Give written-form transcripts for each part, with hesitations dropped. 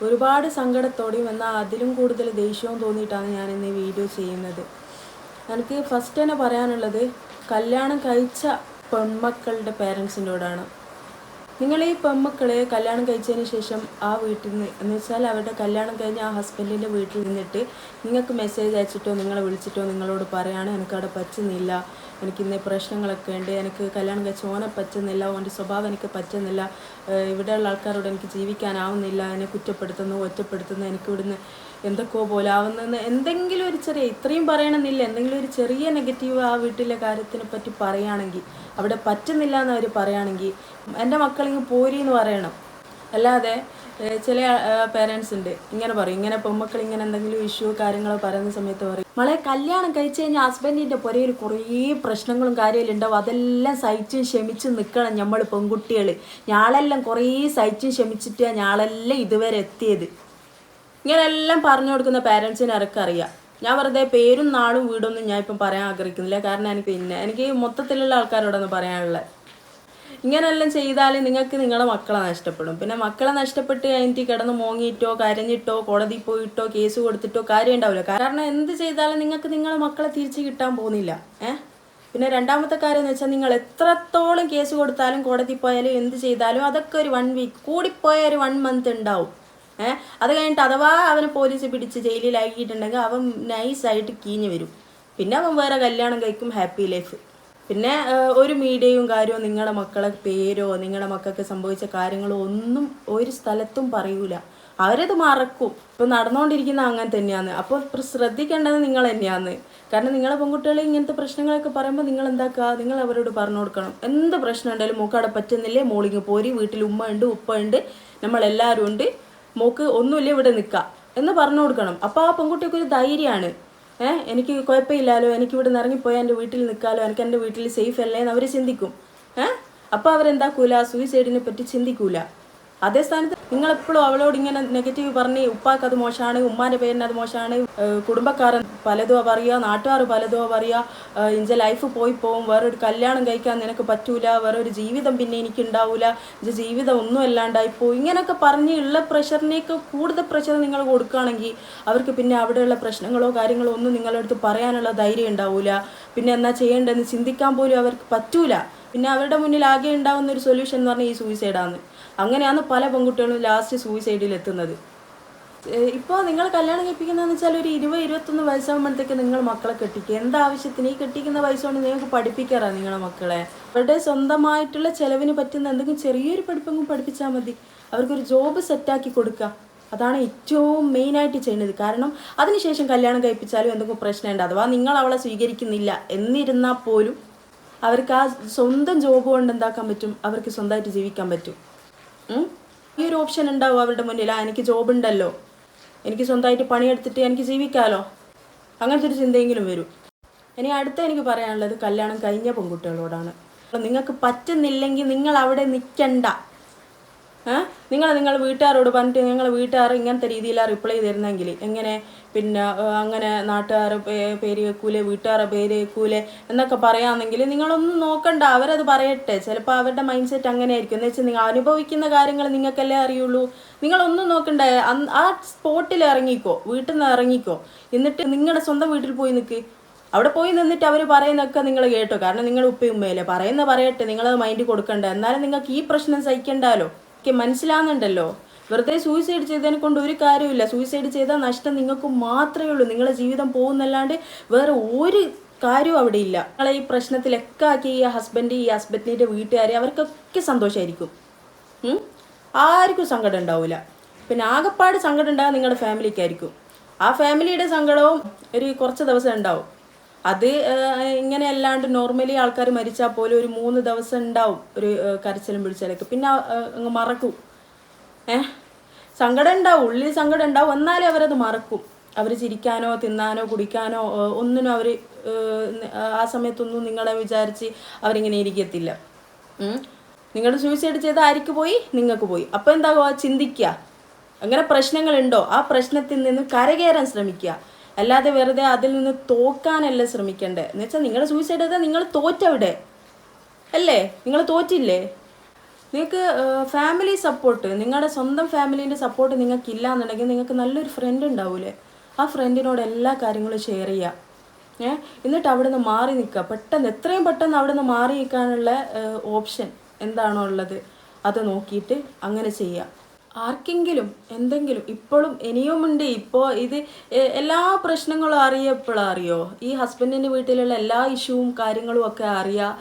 ഒരുപാട് സങ്കടത്തോടെയും എന്നാൽ അതിലും കൂടുതൽ ദേഷ്യവും തോന്നിയിട്ടാണ് ഞാൻ ഇന്ന് ഈ വീഡിയോ ചെയ്യുന്നത്. എനിക്ക് ഫസ്റ്റ് തന്നെ പറയാനുള്ളത് കല്യാണം കഴിച്ച പെൺമക്കളുടെ പേരൻസിനോടാണ്. നിങ്ങൾ ഈ പെൺമക്കളെ കല്യാണം കഴിച്ചതിന് ശേഷം ആ വീട്ടിൽ നിന്ന് എന്ന് വെച്ചാൽ അവരുടെ കല്യാണം കഴിഞ്ഞ് ആ ഹസ്ബൻഡിൻ്റെ വീട്ടിൽ നിന്നിട്ട് നിങ്ങൾക്ക് മെസ്സേജ് അയച്ചിട്ടോ നിങ്ങളെ വിളിച്ചിട്ടോ നിങ്ങളോട് പറയാണ് എനിക്കവിടെ പറ്റുന്നില്ല, എനിക്ക് ഇന്ന് പ്രശ്നങ്ങളൊക്കെ ഉണ്ട്, എനിക്ക് കല്യാണം കഴിച്ച് ഓനെ പറ്റുന്നില്ല, ഓൻ്റെ സ്വഭാവം എനിക്ക് പറ്റുന്നില്ല, ഇവിടെയുള്ള ആൾക്കാരോട് എനിക്ക് ജീവിക്കാനാവുന്നില്ല, എന്നെ കുറ്റപ്പെടുത്തുന്നു ഒറ്റപ്പെടുത്തുന്നു, എനിക്ക് ഇവിടുന്ന് എന്തൊക്കെയോ പോലെ ആവുന്നെന്ന് എന്തെങ്കിലും ഒരു ചെറിയ, ഇത്രയും പറയണമെന്നില്ല, എന്തെങ്കിലും ഒരു ചെറിയ നെഗറ്റീവ് ആ വീട്ടിലെ കാര്യത്തിനെ പറ്റി പറയുകയാണെങ്കിൽ, അവിടെ പറ്റുന്നില്ല എന്ന് അവർ പറയുകയാണെങ്കിൽ എൻ്റെ മക്കളിങ്ങ് പോരി എന്ന് പറയണം. അല്ലാതെ ചില പേരൻസ് ഉണ്ട് ഇങ്ങനെ പറയും, ഇങ്ങനെ പെൺമക്കൾ ഇങ്ങനെ എന്തെങ്കിലും ഇഷ്യൂ കാര്യങ്ങളോ പറയുന്ന സമയത്ത് പറയും, മളെ കല്യാണം കഴിച്ച് കഴിഞ്ഞാൽ ഹസ്ബൻഡിൻ്റെ പുരയിൽ കുറേ പ്രശ്നങ്ങളും കാര്യമെല്ലാം ഉണ്ടാവും, അതെല്ലാം സഹിച്ചും ക്ഷമിച്ചും നിൽക്കണം നമ്മൾ പെൺകുട്ടികൾ. ഞാളെല്ലാം കുറേ സഹിച്ചും ക്ഷമിച്ചിട്ടാണ് ഞാളെല്ലാം ഇതുവരെ എത്തിയത്. ഇങ്ങനെല്ലാം പറഞ്ഞു കൊടുക്കുന്ന പേരൻസിന് അറിയാം. ഞാൻ വെറുതെ പേരും നാളും വീടൊന്നും ഞാൻ ഇപ്പം പറയാൻ ആഗ്രഹിക്കുന്നില്ല, കാരണം എനിക്ക് മൊത്തത്തിലുള്ള ആൾക്കാരോടൊന്നും പറയാനുള്ളത്. ഇങ്ങനെല്ലാം ചെയ്താൽ നിങ്ങൾക്ക് നിങ്ങളുടെ മക്കളെ നഷ്ടപ്പെടും. പിന്നെ മക്കളെ നഷ്ടപ്പെട്ട് കഴിഞ്ഞിട്ട് കിടന്ന് മോങ്ങിയിട്ടോ കരഞ്ഞിട്ടോ കോടതി പോയിട്ടോ കേസ് കൊടുത്തിട്ടോ കാര്യം ഉണ്ടാവില്ല. കാരണം എന്ത് ചെയ്താലും നിങ്ങൾക്ക് നിങ്ങളുടെ മക്കളെ തിരിച്ച് കിട്ടാൻ പോകുന്നില്ല. പിന്നെ രണ്ടാമത്തെ കാര്യം എന്ന് വെച്ചാൽ നിങ്ങൾ എത്രത്തോളം കേസ് കൊടുത്താലും കോടതി പോയാലും എന്ത് ചെയ്താലും അതൊക്കെ ഒരു 1 വീക്ക് കൂടിപ്പോയ ഒരു 1 മന്ത് ഉണ്ടാവും. അത് കഴിഞ്ഞിട്ട് അഥവാ അവനെ പോലീസ് പിടിച്ച് ജയിലിലാക്കിയിട്ടുണ്ടെങ്കിൽ അവൻ നൈസായിട്ട് കീഞ്ഞ് വരും. പിന്നെ അവൻ വേറെ കല്യാണം കഴിക്കും, ഹാപ്പി ലൈഫ്. പിന്നെ ഒരു മീഡിയയും കാര്യവും നിങ്ങളുടെ മക്കളെ പേരോ നിങ്ങളുടെ മക്കൾക്ക് സംഭവിച്ച കാര്യങ്ങളോ ഒന്നും ഒരു സ്ഥലത്തും പറയൂല. അവരത് മറക്കും. ഇപ്പോൾ നടന്നുകൊണ്ടിരിക്കുന്ന അങ്ങനെ തന്നെയാണ്. അപ്പോൾ ശ്രദ്ധിക്കേണ്ടത് നിങ്ങൾ തന്നെയാണ്. കാരണം നിങ്ങളെ പെൺകുട്ടികൾ ഇങ്ങനത്തെ പ്രശ്നങ്ങളൊക്കെ പറയുമ്പോൾ നിങ്ങൾ എന്താക്കുക, നിങ്ങൾ അവരോട് പറഞ്ഞു കൊടുക്കണം. എന്ത് പ്രശ്നം ഉണ്ടെങ്കിലും മോക്കവിടെ പറ്റുന്നില്ലേ, മോളിങ്ങ് പോരി, വീട്ടിൽ ഉമ്മ ഉണ്ട് ഉപ്പ ഉണ്ട്, നമ്മളെല്ലാവരും ഉണ്ട്, മോക്ക് ഒന്നുമില്ല ഇവിടെ നിൽക്കുക എന്ന് പറഞ്ഞു കൊടുക്കണം. അപ്പോൾ ആ പെൺകുട്ടിയൊക്കെ ഒരു ധൈര്യമാണ്. എനിക്ക് കുഴപ്പമില്ലല്ലോ, എനിക്ക് ഇവിടെ നിന്ന് ഇറങ്ങിപ്പോയാൽ എൻ്റെ വീട്ടിൽ നിൽക്കാമല്ലോ, എനിക്ക് എൻ്റെ വീട്ടിൽ സേഫ് അല്ലേ എന്ന് അവർ ചിന്തിക്കും. അപ്പോൾ അവരെന്താക്കൂല, സൂയിസൈഡിനെ പറ്റി ചിന്തിക്കൂല. അതേ സ്ഥാനത്ത് നിങ്ങളെപ്പോഴും അവളോട് ഇങ്ങനെ നെഗറ്റീവ് പറഞ്ഞ് ഉപ്പാക്ക് അത് മോശമാണ്, ഉമ്മാൻ്റെ പേരിന് അത് മോശമാണ്, കുടുംബക്കാരൻ പലതോ പറയുക, നാട്ടുകാർ പലതോ പറയുക, ഇഞ്ച ലൈഫ് പോവും, വേറൊരു കല്യാണം കഴിക്കാൻ നിനക്ക് പറ്റൂല, വേറൊരു ജീവിതം പിന്നെ എനിക്ക് ഉണ്ടാവില്ല, ഇഞ്ച ജീവിതം ഒന്നും അല്ലാണ്ടായിപ്പോവും, ഇങ്ങനെയൊക്കെ പറഞ്ഞ് ഉള്ള പ്രഷറിനേക്ക് കൂടുതൽ പ്രഷർ നിങ്ങൾ കൊടുക്കുകയാണെങ്കിൽ അവർക്ക് പിന്നെ അവിടെയുള്ള പ്രശ്നങ്ങളോ കാര്യങ്ങളോ ഒന്നും നിങ്ങളുടെ അടുത്ത് പറയാനുള്ള ധൈര്യം ഉണ്ടാവില്ല. പിന്നെ എന്നാ ചെയ്യേണ്ടതെന്ന് ചിന്തിക്കാൻ പോലും അവർക്ക് പറ്റൂല. പിന്നെ അവരുടെ മുന്നിൽ ആകെ ഉണ്ടാകുന്ന ഒരു സൊല്യൂഷൻ എന്ന് പറഞ്ഞാൽ ഈ സൂയിസൈഡാണ്. അങ്ങനെയാണ് പല പെൺകുട്ടികളും ലാസ്റ്റ് സൂയിസൈഡിൽ എത്തുന്നത്. ഇപ്പോൾ നിങ്ങൾ കല്യാണം കഴിപ്പിക്കുന്നതെന്ന് വെച്ചാൽ ഒരു 20-21 വയസ്സാകുമ്പോഴത്തേക്ക് നിങ്ങൾ മക്കളെ കെട്ടിക്കുക. എന്താവശ്യത്തിന് ഈ കെട്ടിക്കുന്ന വയസ്സുകൊണ്ട് നിങ്ങൾക്ക് പഠിപ്പിക്കാറാണ് നിങ്ങളെ മക്കളെ. അവരുടെ സ്വന്തമായിട്ടുള്ള ചിലവിന് പറ്റുന്ന എന്തെങ്കിലും ചെറിയൊരു പഠിപ്പെങ്കിലും പഠിപ്പിച്ചാൽ മതി. അവർക്കൊരു ജോബ് സെറ്റാക്കി കൊടുക്കുക. അതാണ് ഏറ്റവും മെയിനായിട്ട് ചെയ്യുന്നത്. കാരണം അതിനുശേഷം കല്യാണം കഴിപ്പിച്ചാലും എന്തെങ്കിലും പ്രശ്നമുണ്ട്, അഥവാ നിങ്ങൾ അവളെ സ്വീകരിക്കുന്നില്ല എന്നിരുന്നാൽ പോലും അവർക്ക് ആ സ്വന്തം ജോബ് കൊണ്ട് എന്താക്കാൻ പറ്റും, അവർക്ക് സ്വന്തമായിട്ട് ജീവിക്കാൻ പറ്റും. ഈ ഒരു ഓപ്ഷൻ ഉണ്ടാവും അവരുടെ മുന്നിൽ. എനിക്ക് ജോബ് ഉണ്ടല്ലോ, എനിക്ക് സ്വന്തമായിട്ട് പണിയെടുത്തിട്ട് എനിക്ക് ജീവിക്കാമല്ലോ, അങ്ങനത്തെ ഒരു ചിന്തയെങ്കിലും വരും. ഇനി അടുത്ത എനിക്ക് പറയാനുള്ളത് കല്യാണം കഴിഞ്ഞ പെൺകുട്ടികളോടാണ്. നിങ്ങൾക്ക് പറ്റുന്നില്ലെങ്കിൽ നിങ്ങൾ അവിടെ നിൽക്കണ്ട. നിങ്ങൾ വീട്ടുകാരോട് പറഞ്ഞിട്ട് നിങ്ങൾ വീട്ടുകാർ ഇങ്ങനത്തെ രീതിയിലാണ് റിപ്ലൈ തരുന്നെങ്കിൽ എങ്ങനെ പിന്നെ അങ്ങനെ നാട്ടുകാരെ പേര് വെക്കൂലേ, വീട്ടുകാരെ പേര് വെക്കൂലേ എന്നൊക്കെ പറയാമെന്നെങ്കിൽ നിങ്ങളൊന്നും നോക്കണ്ട, അവരത് പറയട്ടെ. ചിലപ്പോൾ അവരുടെ മൈൻഡ് സെറ്റ് അങ്ങനെ ആയിരിക്കും. എന്ന് വെച്ചാൽ നിങ്ങൾ അനുഭവിക്കുന്ന കാര്യങ്ങൾ നിങ്ങൾക്കല്ലേ അറിയുള്ളൂ. നിങ്ങളൊന്നും നോക്കണ്ടേ, ആ സ്പോട്ടിൽ ഇറങ്ങിക്കോ, വീട്ടിൽ നിന്ന് ഇറങ്ങിക്കോ, എന്നിട്ട് നിങ്ങളുടെ സ്വന്തം വീട്ടിൽ പോയി നിൽക്ക്. അവിടെ പോയി നിന്നിട്ട് അവർ പറയുന്നതൊക്കെ നിങ്ങൾ കേട്ടോ. കാരണം നിങ്ങൾ ഉപ്പയും ഉമ്മയല്ലേ, പറയട്ടെ, നിങ്ങളത് മൈൻഡ് കൊടുക്കണ്ട. എന്നാലും നിങ്ങൾക്ക് ഈ പ്രശ്നം സഹിക്കണ്ടല്ലോ. മനസ്സിലാകുന്നുണ്ടല്ലോ. വെറുതെ സൂയിസൈഡ് ചെയ്തതിനെ കൊണ്ട് ഒരു കാര്യമില്ല. സൂയിസൈഡ് ചെയ്താൽ നഷ്ടം നിങ്ങൾക്ക് മാത്രമേ ഉള്ളൂ. നിങ്ങളുടെ ജീവിതം പോകുന്നല്ലാണ്ട് വേറെ ഒരു കാര്യവും അവിടെ ഇല്ല. നിങ്ങളെ ഈ പ്രശ്നത്തിലൊക്കെ ആക്കി ഈ ഹസ്ബൻഡിൻ്റെ വീട്ടുകാർ അവർക്കൊക്കെ സന്തോഷമായിരിക്കും. ആർക്കും സങ്കടം ഉണ്ടാവില്ല. പിന്നെ ആകെപ്പാട് സങ്കടം ഉണ്ടാകുക നിങ്ങളുടെ ഫാമിലിക്കായിരിക്കും. ആ ഫാമിലിയുടെ സങ്കടവും ഒരു കുറച്ച് ദിവസം ഉണ്ടാവും. അത് ഇങ്ങനെ അല്ലാണ്ട് നോർമലി ആൾക്കാർ മരിച്ചാൽ പോലും ഒരു 3 ദിവസം ഉണ്ടാവും ഒരു കരച്ചിലും പിടിച്ചാലൊക്കെ. പിന്നെ അങ്ങ് മറക്കും. സങ്കടം ഉണ്ടാവും, ഉള്ളിൽ സങ്കടം ഉണ്ടാവും, എന്നാലും അവരത് മറക്കും. അവർ ചിരിക്കാനോ തിന്നാനോ കുടിക്കാനോ ഒന്നിനും അവർ ആ സമയത്തൊന്നും നിങ്ങളെ വിചാരിച്ച് അവരിങ്ങനെ ഇരിക്കത്തില്ല. നിങ്ങൾ സൂയിസൈഡ് ചെയ്ത ആർക്ക് പോയി, നിങ്ങൾക്ക് പോയി. അപ്പോൾ എന്താകുക, ചിന്തിക്കുക. അങ്ങനെ പ്രശ്നങ്ങളുണ്ടോ, ആ പ്രശ്നത്തിൽ നിന്ന് കരകയറാൻ ശ്രമിക്കുക. അല്ലാതെ വെറുതെ അതിൽ നിന്ന് തോക്കാനല്ല ശ്രമിക്കണ്ടേ. എന്ന് വെച്ചാൽ നിങ്ങൾ സൂയിസൈഡ് ചെയ്താൽ നിങ്ങൾ തോറ്റവിടെ അല്ലേ, നിങ്ങൾ തോറ്റില്ലേ. നിങ്ങൾക്ക് ഫാമിലി സപ്പോർട്ട്, നിങ്ങളുടെ സ്വന്തം ഫാമിലീൻ്റെ സപ്പോർട്ട് നിങ്ങൾക്കില്ല എന്നുണ്ടെങ്കിൽ നിങ്ങൾക്ക് നല്ലൊരു ഫ്രണ്ട് ഉണ്ടാവൂലേ, ആ ഫ്രണ്ടിനോട് എല്ലാ കാര്യങ്ങളും ഷെയർ ചെയ്യുക. എന്നിട്ട് അവിടെ നിന്ന് മാറി നിൽക്കുക. പെട്ടെന്ന് എത്രയും പെട്ടെന്ന് അവിടെ നിന്ന് മാറി നിൽക്കാനുള്ള ഓപ്ഷൻ എന്താണോ ഉള്ളത് അത് നോക്കിയിട്ട് അങ്ങനെ ചെയ്യുക. ആർക്കെങ്കിലും എന്തെങ്കിലും ഇപ്പോഴും ഇനിയുമുണ്ട്. ഇപ്പോൾ ഇത് എല്ലാ പ്രശ്നങ്ങളും അറിയോ, ഈ ഹസ്ബൻഡിൻ്റെ വീട്ടിലുള്ള എല്ലാ ഇഷ്യൂവും കാര്യങ്ങളും ഒക്കെ അറിയാം.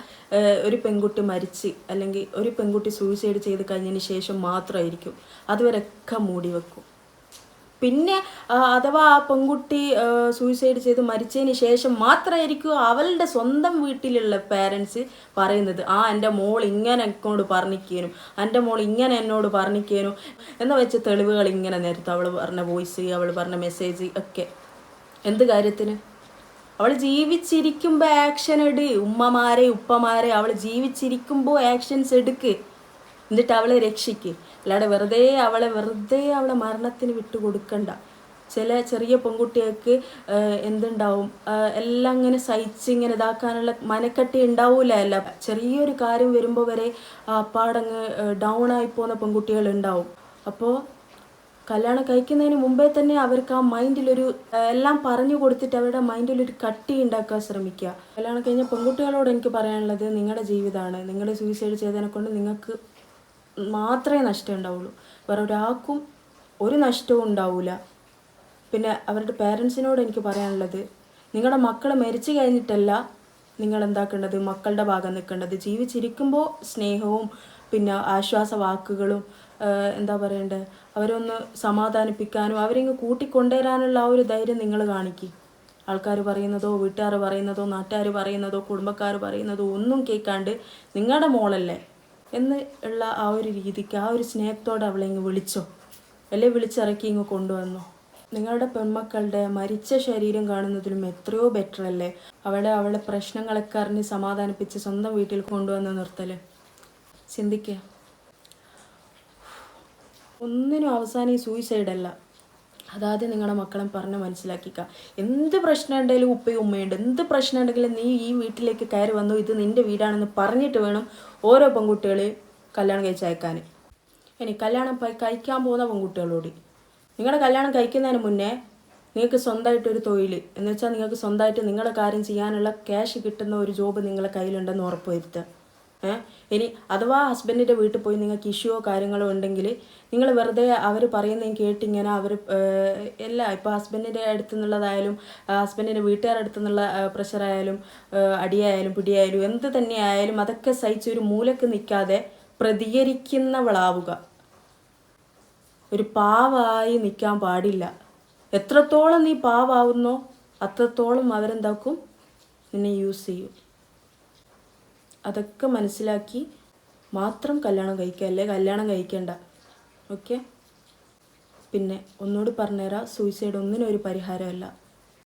ഒരു പെൺകുട്ടി മരിച്ച് അല്ലെങ്കിൽ ഒരു പെൺകുട്ടി സൂയിസൈഡ് ചെയ്ത് കഴിഞ്ഞതിന് ശേഷം മാത്രമായിരിക്കും. അതുവരെയൊക്കെ മൂടി വെക്കും. പിന്നെ അഥവാ ആ പെൺകുട്ടി സൂയിസൈഡ് ചെയ്ത് മരിച്ചതിന് ശേഷം മാത്രമായിരിക്കും അവളുടെ സ്വന്തം വീട്ടിലുള്ള പാരൻസ് പറയുന്നത്, എൻ്റെ മോൾ ഇങ്ങനെ എന്നോട് പറഞ്ഞിക്കേനും, എൻ്റെ മോൾ ഇങ്ങനെ എന്നോട് പറഞ്ഞിക്കേനും എന്ന് വെച്ച് തെളിവുകൾ ഇങ്ങനെ നേരത്തെ അവൾ പറഞ്ഞ വോയിസ്, അവൾ പറഞ്ഞ മെസ്സേജ് ഒക്കെ. എന്ത് കാര്യത്തിന്? അവൾ ജീവിച്ചിരിക്കുമ്പോൾ ആക്ഷൻ എടു. ഉപ്പമാരെ അവൾ ജീവിച്ചിരിക്കുമ്പോൾ ആക്ഷൻസ് എടുക്ക്. എന്നിട്ട് അവളെ രക്ഷിക്ക്. അല്ലാതെ വെറുതെ അവളെ മരണത്തിന് വിട്ടു കൊടുക്കണ്ട. ചെറിയ പെൺകുട്ടികൾക്ക് എന്തുണ്ടാവും, എല്ലാം ഇങ്ങനെ സഹിച്ച് ഇങ്ങനെ ഇതാക്കാനുള്ള മനക്കെട്ടി ഉണ്ടാവൂല. അല്ല, ചെറിയൊരു കാര്യം വരുമ്പോൾ വരെ അപ്പാടങ്ങ് ഡൗൺ ആയി പോകുന്ന പെൺകുട്ടികൾ ഉണ്ടാവും. അപ്പോൾ കല്യാണം കഴിക്കുന്നതിന് മുമ്പേ തന്നെ അവർക്ക് ആ മൈൻഡിലൊരു എല്ലാം പറഞ്ഞു കൊടുത്തിട്ട് അവരുടെ മൈൻഡിലൊരു കട്ടി ഉണ്ടാക്കാൻ ശ്രമിക്കുക. കല്യാണം കഴിഞ്ഞ പെൺകുട്ടികളോട് എനിക്ക് പറയാനുള്ളത്, നിങ്ങളുടെ ജീവിതമാണ്. നിങ്ങൾ സൂയിസൈഡ് ചെയ്തതിനെ കൊണ്ട് നിങ്ങൾക്ക് മാത്രമേ നഷ്ടം ഉണ്ടാവുള്ളൂ, വേറെ ഒരാൾക്കും ഒരു നഷ്ടവും ഉണ്ടാവില്ല. പിന്നെ അവരുടെ പേരൻസിനോട് എനിക്ക് പറയാനുള്ളത്, നിങ്ങളുടെ മക്കൾ മരിച്ചു കഴിഞ്ഞിട്ടല്ല നിങ്ങൾ എന്താക്കേണ്ടത്, മക്കളുടെ ഭാഗം നിൽക്കേണ്ടത്. ജീവിച്ചിരിക്കുമ്പോൾ സ്നേഹവും പിന്നെ ആശ്വാസ വാക്കുകളും എന്താ പറയണ്ടേ, അവരൊന്ന് സമാധാനിപ്പിക്കാനും അവരിങ്ങ് കൂട്ടിക്കൊണ്ടുവരാനുള്ള ആ ഒരു ധൈര്യം നിങ്ങൾ കാണിക്കും. ആൾക്കാർ പറയുന്നതോ വീട്ടുകാർ പറയുന്നതോ നാട്ടുകാർ പറയുന്നതോ കുടുംബക്കാർ പറയുന്നതോ ഒന്നും കേൾക്കാണ്ട് നിങ്ങളുടെ മോളല്ലേ എന്ന് ഉള്ള ആ ഒരു രീതിക്ക് ആ ഒരു സ്നേഹത്തോടെ അവളെ ഇങ്ങ് വിളിച്ചോ, അല്ലെ വിളിച്ചിറക്കി ഇങ്ങ് കൊണ്ടുവന്നോ. നിങ്ങളുടെ പെൺമക്കളുടെ മരിച്ച ശരീരം കാണുന്നതിലും എത്രയോ ബെറ്റർ അല്ലേ അവളുടെ പ്രശ്നങ്ങളൊക്കെ അറിഞ്ഞ് സമാധാനിപ്പിച്ച് സ്വന്തം വീട്ടിൽ കൊണ്ടുവന്ന് നിർത്തല്. ചിന്തിക്കുക. ഒന്നിനും അവസാനം ഈ സൂയിസൈഡല്ല. അതാദ്യം നിങ്ങളുടെ മക്കളെ പറഞ്ഞ് മനസ്സിലാക്കിക്കുക. എന്ത് പ്രശ്നം ഉണ്ടെങ്കിലും ഉപ്പയും ഉമ്മയുണ്ട്. എന്ത് പ്രശ്നം ഉണ്ടെങ്കിലും നീ ഈ വീട്ടിലേക്ക് കയറി വന്നു, ഇത് നിൻ്റെ വീടാണെന്ന് പറഞ്ഞിട്ട് വേണം ഓരോ പെൺകുട്ടികൾ കല്യാണം കഴിച്ചയക്കാൻ. ഇനി കല്യാണം കഴിക്കാൻ പോകുന്ന പെൺകുട്ടികളോട്, നിങ്ങളുടെ കല്യാണം കഴിക്കുന്നതിന് മുന്നേ നിങ്ങൾക്ക് സ്വന്തമായിട്ടൊരു തൊഴിൽ എന്ന് വെച്ചാൽ നിങ്ങൾക്ക് സ്വന്തമായിട്ട് നിങ്ങളുടെ കാര്യം ചെയ്യാനുള്ള ക്യാഷ് കിട്ടുന്ന ഒരു ജോബ് നിങ്ങളുടെ കയ്യിലുണ്ടെന്ന് ഉറപ്പ് വരുത്തുക. ഇനി അഥവാ ഹസ്ബൻഡിൻ്റെ വീട്ടിൽ പോയി നിങ്ങൾക്ക് ഇഷ്യൂവോ കാര്യങ്ങളോ ഉണ്ടെങ്കിൽ നിങ്ങൾ വെറുതെ അവർ പറയുന്നതും കേട്ടിങ്ങനെ ഇപ്പോൾ ഹസ്ബൻഡിൻ്റെ അടുത്തു നിന്നുള്ളതായാലും ഹസ്ബൻഡിൻ്റെ വീട്ടുകാരുടെ അടുത്തു നിന്നുള്ള പ്രഷറായാലും അടിയായാലും പിടിയായാലും എന്ത് തന്നെയായാലും അതൊക്കെ സഹിച്ചൊരു മൂലക്ക് നിൽക്കാതെ പ്രതികരിക്കുന്നവളാവുക. ഒരു പാവായി നിൽക്കാൻ പാടില്ല. എത്രത്തോളം നീ പാവാവുന്നോ അത്രത്തോളം അവരെന്താക്കും, നിന്നെ യൂസ് ചെയ്യും. അതൊക്കെ മനസ്സിലാക്കി മാത്രം കല്യാണം കഴിക്കുക, അല്ലേ കല്യാണം കഴിക്കേണ്ട. ഓക്കെ. പിന്നെ ഒന്നുകൂടി പറഞ്ഞുതരാം, സൂയിസൈഡ് ഒന്നിനും ഒരു പരിഹാരമല്ല.